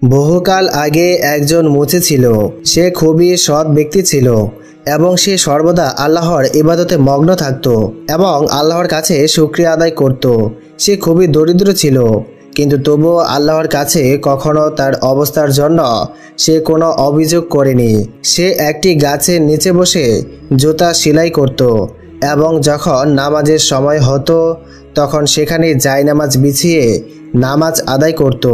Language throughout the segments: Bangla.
বহুকাল আগে একজন মুচি ছিল। সে খুবই সৎ ব্যক্তি ছিল এবং সে সর্বদা আল্লাহর ইবাদতে মগ্ন থাকত এবং আল্লাহর কাছে শুকরিয়া আদায় করত। সে খুবই দরিদ্র ছিল, কিন্তু তবুও আল্লাহর কাছে কখনো তার অবস্থার জন্য সে কোনো অভিযোগ করেনি। সে একটি গাছের নিচে বসে জুতা সেলাই করত এবং যখন নামাজের সময় হতো তখন সেখানে জায়নামাজ বিছিয়ে নামাজ আদায় করত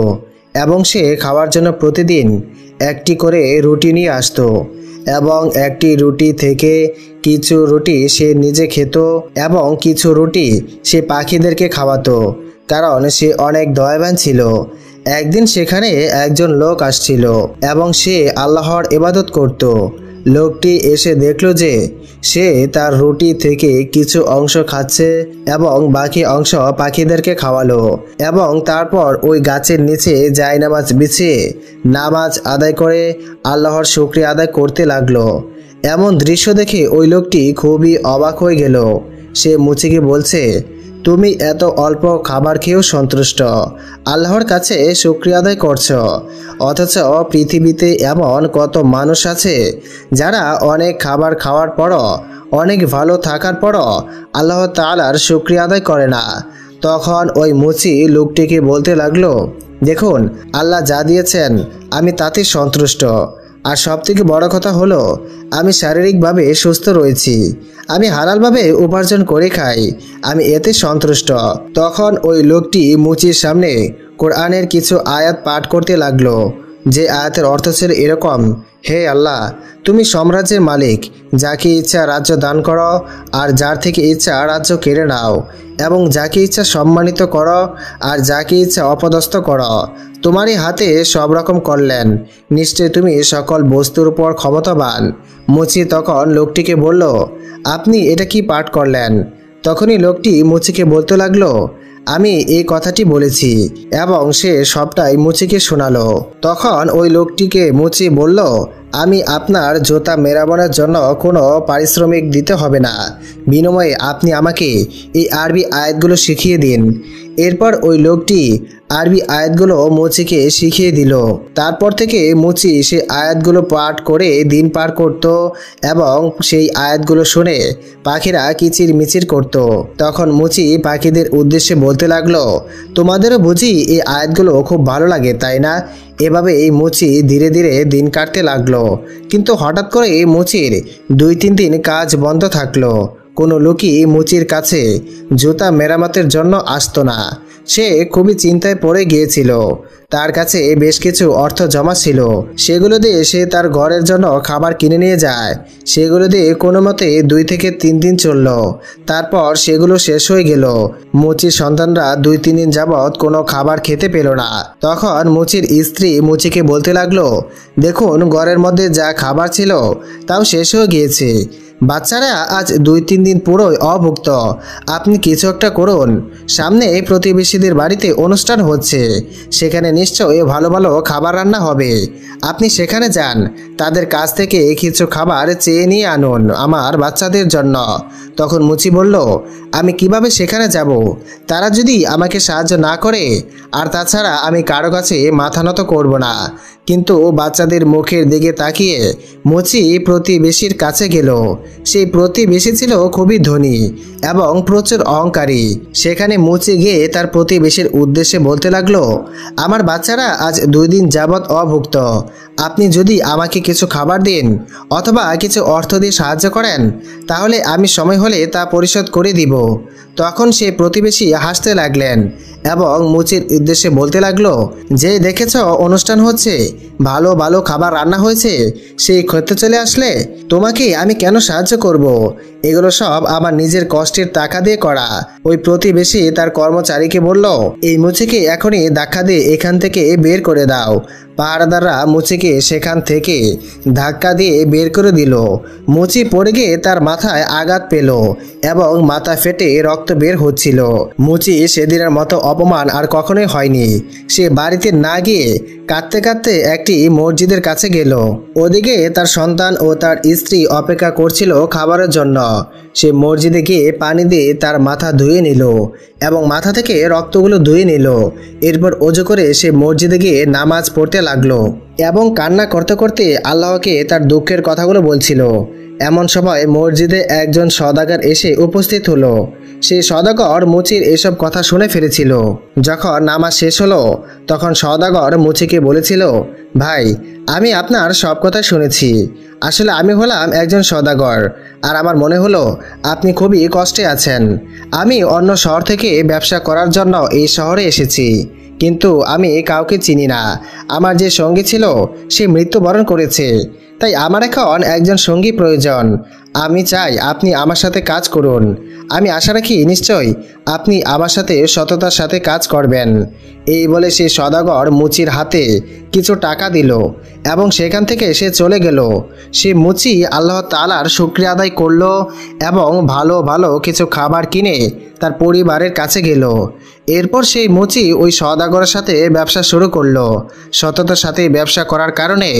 এবং সে খাওয়ার জন্য প্রতিদিন একটি করে রুটি নিয়ে আসতো এবং একটি রুটি থেকে কিছু রুটি সে নিজে খেত এবং কিছু রুটি সে পাখিদেরকে খাওয়াতো, কারণ সে অনেক দয়াবান ছিল। একদিন সেখানে একজন লোক আসছিল এবং সে আল্লাহর ইবাদত করত। লোকটি এসে দেখল যে সে তার রুটি থেকে কিছু অংশ খাচ্ছে এবং বাকি অংশ পাখিদেরকে খাওয়ালো এবং তারপর ওই গাছের নিচে জায়নামাজ বিছিয়ে নামাজ আদায় করে আল্লাহর শুকরিয়া আদায় করতে লাগলো। এমন দৃশ্য দেখে ওই লোকটি খুবই অবাক হয়ে গেল। সে মুচিকে বলছে, তুমি এত অল্প খাবার খেয়েও সন্তুষ্ট, আল্লাহর কাছে শুকরিয়া আদায় করছো, অথচ পৃথিবীতে এমন কত মানুষ আছে যারা অনেক খাবার খাওয়ার পরও, অনেক ভালো থাকার পরও আল্লাহ তাআলার শুকরিয়া আদায় করে না। তখন ওই মুচি লোকটিকে বলতে লাগলো, দেখুন, আল্লাহ যা দিয়েছেন আমি তাতে সন্তুষ্ট, আর সবথেকে বড় কথা হলো আমি শারীরিকভাবে সুস্থ রয়েছি, আমি হালালভাবে উপার্জন করে খাই, আমি এতে সন্তুষ্ট। তখন ওই লোকটি মুচির সামনে কোরআনের কিছু আয়াত পাঠ করতে লাগলো, যে আয়াতের অর্থ ছিল এরকম, হে আল্লাহ, তুমি সাম্রাজ্যের মালিক, যাকে ইচ্ছা রাজ্য দান করো আর যার থেকে ইচ্ছা রাজ্য কেড়ে নাও, এবং যাকে ইচ্ছা সম্মানিত করো আর যাকে ইচ্ছা অপদস্থ করো, তোমারই হাতে সব রকম কল্যাণ, নিশ্চয় তুমি সকল বস্তুর উপর ক্ষমতাবান। মুচি তখন লোকটিকে বলল, আপনি এটা কি পাঠ করলেন? তখনই লোকটি মুচিকে বলতে লাগলো, আমি এই কথাটি বলেছি, এবং সে সবটাই মুচিকে শোনালো। তখন ওই লোকটিকে মুচি বলল, আমি আপনার জুতা মেরামতের জন্য কোনো পারিশ্রমিক দিতে হবে না, বিনিময়ে আপনি আমাকে এই আরবি আয়াতগুলো শিখিয়ে দিন। এরপর ওই লোকটি আরবি আয়াতগুলো মুচিকে শিখিয়ে দিল। তারপর থেকে মুচি সে আয়াতগুলো পাঠ করে দিন পার করত এবং সেই আয়াতগুলো শুনে পাখিরা কিচির মিচির করত। তখন মুচি পাখিদের উদ্দেশ্যে বলতে লাগলো, তোমাদেরও বুঝি এই আয়াতগুলো খুব ভালো লাগে, তাই না? এভাবে এই মুচি ধীরে ধীরে দিন কাটতে লাগলো। কিন্তু হঠাৎ করে মুচির 2-3 দিন কাজ বন্ধ থাকলো। কোনো লোকই মুচির কাছে জুতা মেরামতের জন্য আসতো না। সে খুবই চিন্তায় পড়ে গিয়েছিল। তার কাছে বেশ কিছু অর্থ জমা ছিল, সেগুলো দিয়ে সে তার ঘরের জন্য খাবার কিনে নিয়ে যায়। সেগুলো দিয়ে কোনো মতে 2 থেকে 3 দিন চলল। তারপর সেগুলো শেষ হয়ে গেল। মুচির সন্তানরা 2-3 দিন যাবৎ কোনো খাবার খেতে পেল না। তখন মুচির স্ত্রী মুচিকে বলতে লাগলো, দেখুন, ঘরের মধ্যে যা খাবার ছিল তাও শেষ হয়ে গিয়েছে, বাচ্চারা আজ 2-3 দিন পুরোই অভুক্ত, আপনি কিছু একটা করুন। সামনে প্রতিবেশীদের বাড়িতে অনুষ্ঠান হচ্ছে, সেখানে নিশ্চয়ই ভালো ভালো খাবার রান্না হবে, আপনি সেখানে যান, তাদের কাছ থেকে কিছু খাবার চেয়ে নিয়ে আনুন আমার বাচ্চাদের জন্য। তখন মুচি বলল, আমি কিভাবে সেখানে যাব? তারা যদি আমাকে সাহায্য না করে, আর তাছাড়া আমি কারো কাছে মাথা নত করব না। কিন্তু বাচ্চাদের মুখের দিকে তাকিয়ে মুচি প্রতিবেশীর কাছে গেল। সেই প্রতিবেশী ছিল খুবই ধনী এবং প্রচুর অহংকারী। সেখানে মুচি গিয়ে তার প্রতিবেশীর উদ্দেশ্যে বলতে লাগলো, আমার বাচ্চারা আজ 2 দিন যাবৎ অভুক্ত, আপনি যদি আমাকে কিছু খাবার দিন অথবা কিছু অর্থ দিয়ে সাহায্য করেন, তাহলে আমি সময় হলে তা পরিশোধ করে দিব। তখন সেই প্রতিবেশী হাসতে লাগলেন এবং মুচির উদ্দেশ্যে বলতে লাগলো, যে দেখেছ অনুষ্ঠান হচ্ছে, ভালো ভালো খাবার রান্না হয়েছে, সেই খেতে চলে আসলে তোমাকে আমি কেন সাহায্য করব? এগুলো সব আমার নিজের কষ্টের টাকা দিয়ে করা। ওই প্রতিবেশী তার কর্মচারীকে বলল, এই মুচিকে এখনই ধাক্কা দিয়ে এখান থেকে বের করে দাও। পাহারাদাররা মুচিকে সেখান থেকে ধাক্কা দিয়ে বের করে দিল। মুচি পড়ে গিয়ে তার মাথায় আঘাত পেল এবং মাথা ফেটে রক্ত বের হচ্ছিল। মুচি সেদিনের মতো অপমান আর কখনোই হয়নি। সে বাড়িতে না গিয়ে কাঁদতে কাঁদতে একটি মসজিদের কাছে গেল। ওদিকে তার সন্তান ও তার স্ত্রী অপেক্ষা করছিল খাবারের জন্য। সে মসজিদে গিয়ে পানি দিয়ে তার মাথা ধুয়ে নিল এবং মাথা থেকে রক্তগুলো ধুয়ে নিল। এরপর ওযু করে সে মসজিদে গিয়ে নামাজ পড়তে লাগলো এবং কান্না করতে করতে আল্লাহকে তার দুঃখের কথাগুলো বলছিল। এমন সময় মসজিদে একজন সওদাগর এসে উপস্থিত হলো। সেই সওদাগর মুচির এসব কথা শুনে ফেলেছিল। যখন নামাজ শেষ হলো তখন সওদাগর মুচিকে বলেছিল, ভাই, আমি আপনার সব কথা শুনেছি। আসলে আমি হলাম একজন সওদাগর, আর আমার মনে হলো আপনি খুবই কষ্টে আছেন। আমি অন্য শহর থেকে ব্যবসা করার জন্য এই শহরে এসেছি, কিন্তু আমি কাউকে চিনি না। আমার যে সঙ্গী ছিল সে মৃত্যুবরণ করেছে, তাই আমার এখন একজন সঙ্গী প্রয়োজন। আমি চাই আপনি আমার সাথে কাজ করুন। আমি আশা রাখি নিশ্চয়ই আপনি আমার সাথে সততার সাথে কাজ করবেন। এই বলে সে সওদাগর মুচির হাতে কিছু টাকা দিল এবং সেখান থেকে সে চলে গেল। সে মুচি আল্লাহ তাআলার শুকরিয়া আদায় করলো এবং ভালো ভালো কিছু খাবার কিনে তার পরিবারের কাছে গেল। এরপর সেই মুচি ওই সওদাগরের সাথে ব্যবসা শুরু করলো। সততার সাথে ব্যবসা করার কারণে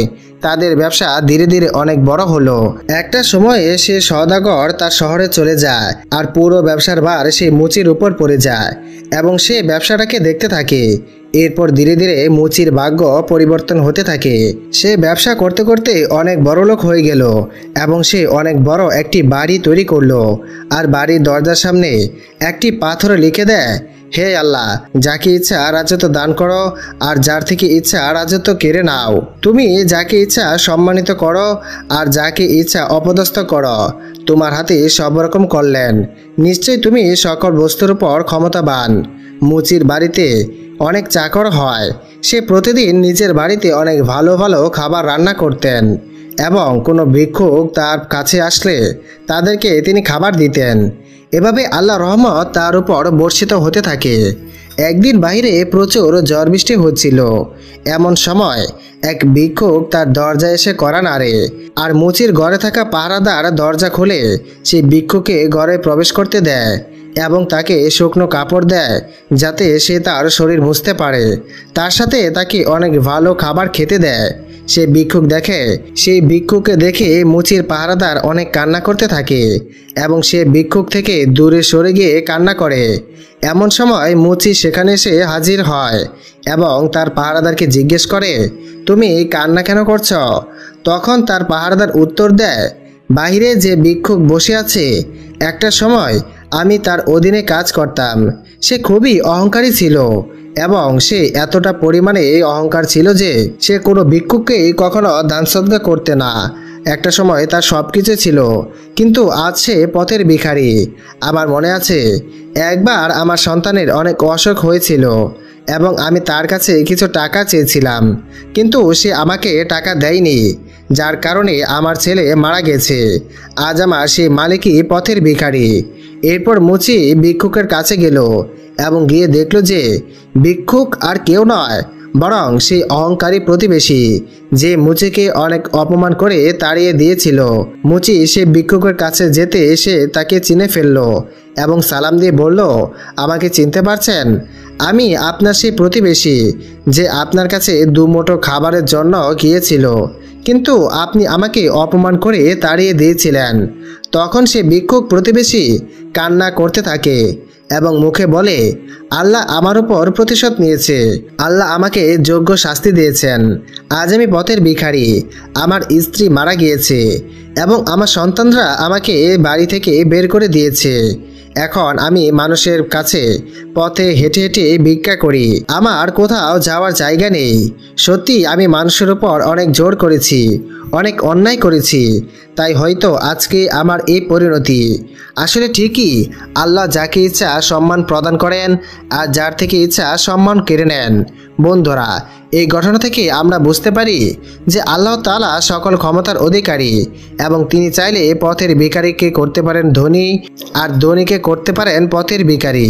তাদের ব্যবসা ধীরে ধীরে অনেক বড় হলো। একটা সময়ে সে সওদাগর তার শহরে চলে যায় আর পুরো ব্যবসার ভার সেই মুচির উপর পড়ে যায় এবং সে ব্যবসাটাকে দেখতে থাকে। এরপর ধীরে ধীরে মুচির ভাগ্য পরিবর্তন হতে থাকে। সে ব্যবসা করতে করতে অনেক বড়লোক হয়ে গেল এবং সে অনেক বড় একটি বাড়ি তৈরি করলো। আর বাড়ির দরজার সামনে একটি পাথরে লিখে দেয়, হে আল্লাহ, যাকে ইচ্ছা রাজত্ব দান করো আর যার থেকে ইচ্ছা রাজত্ব কেড়ে নাও। তুমি যাকে ইচ্ছা সম্মানিত করো আর যাকে ইচ্ছা অপদস্থ করো। তোমার হাতে সব রকম কল্যাণ। নিশ্চয়ই তুমি সকল বস্তুর উপর ক্ষমতাবান। মুচির বাড়িতে অনেক চাকর হয়। সে প্রতিদিন নিজের বাড়িতে অনেক ভালো ভালো খাবার রান্না করতেন এবং কোনো ভিক্ষুক তার কাছে আসলে তাদেরকে তিনি খাবার দিতেন। এভাবে আল্লাহর রহমত তার উপর বর্ষিত হতে থাকে। একদিন বাইরে প্রচুর ঝড় বৃষ্টি হচ্ছিল। এমন সময় এক ভিক্ষুক তার দরজায় এসে কড়া নাড়ে আর মুচির ঘরে থাকা পাহারাদার দরজা খুলে সেই ভিক্ষুকে ঘরে প্রবেশ করতে দেয় এবং তাকে শুকনো কাপড় দেয় যাতে সে তার শরীর মুছতে পারে। তার সাথে তাকে অনেক ভালো খাবার খেতে দেয়। সে ভিক্ষুক দেখে, সেই ভিক্ষুককে দেখে মুচির পাহারাদার অনেক কান্না করতে থাকে এবং সে ভিক্ষুক থেকে দূরে সরে গিয়ে কান্না করে। এমন সময় মুচি সেখানে এসে হাজির হয় এবং তার পাহারাদারকে জিজ্ঞেস করে, তুমি কান্না কেন করছ? তখন তার পাহারাদার উত্তর দেয়, বাইরে যে ভিক্ষুক বসে আছে, একটা সময় আমি তার অধীনে কাজ করতাম। সে খুবই অহংকারী ছিল এবং সে এতটা পরিমাণে অহংকার ছিল যে সে কোনো ভিক্ষুককেই কখনো দান সদকা করতে না। একটা সময় তার সব কিছু ছিল, কিন্তু আজ সে পথের ভিখারি। আমার মনে আছে একবার আমার সন্তানের অনেক অসুখ হয়েছিল এবং আমি তার কাছে কিছু টাকা চেয়েছিলাম, কিন্তু সে আমাকে টাকা দেয়নি, যার কারণে আমার ছেলে মারা গেছে। আজ আমার সেই মালিকই পথের ভিখারি। এরপর মুচি ভিক্ষুকের কাছে গেল এবং গিয়ে দেখল যে ভিক্ষুক আর কেউ নয়, বরং সেই অহংকারী প্রতিবেশী যে মুচিকে অনেক অপমান করে তাড়িয়ে দিয়েছিল। মুচি সে ভিক্ষুকের কাছে যেতে এসে তাকে চিনে ফেলল এবং সালাম দিয়ে বলল, আমাকে চিনতে পারছেন? আমি আপনার সেই প্রতিবেশী যে আপনার কাছে দুমুঠো খাবারের জন্য গিয়েছিল, কিন্তু আপনি আমাকে অপমান করে তাড়িয়ে দিয়েছিলেন। তখন সে ভিক্ষুক প্রতিবেশী কান্না করতে থাকে এবং মুখে বলে, আল্লাহ আমার উপর প্রতিশোধ নিয়েছে। আল্লাহ আমাকে যোগ্য শাস্তি দিয়েছেন। আজ আমি পথের ভিখারি। আমার স্ত্রী মারা গিয়েছে এবং আমার সন্তানরা আমাকে বাড়ি থেকে বের করে দিয়েছে। এখন আমি মানুষের কাছে পথে হেঁটে হেঁটে ভিক্ষা করি। আমার কোথাও যাওয়ার জায়গা নেই। সত্যি আমি মানুষের উপর অনেক জোর করেছি, অনেক অন্যায় করেছি, তাই হয়তো আজকে আমার এই পরিণতি। আসলে ঠিকই, আল্লাহ যাকে ইচ্ছা সম্মান প্রদান করেন আর যার থেকে ইচ্ছা সম্মান কেড়ে নেন। বন্ধুরা, এই ঘটনা থেকে আমরা বুঝতে পারি যে আল্লাহ তাআলা সকল ক্ষমতার অধিকারী এবং তিনি চাইলে পথের ভিখারিকে করতে পারেন ধনী আর ধনীকে করতে পারেন পথের ভিখারি।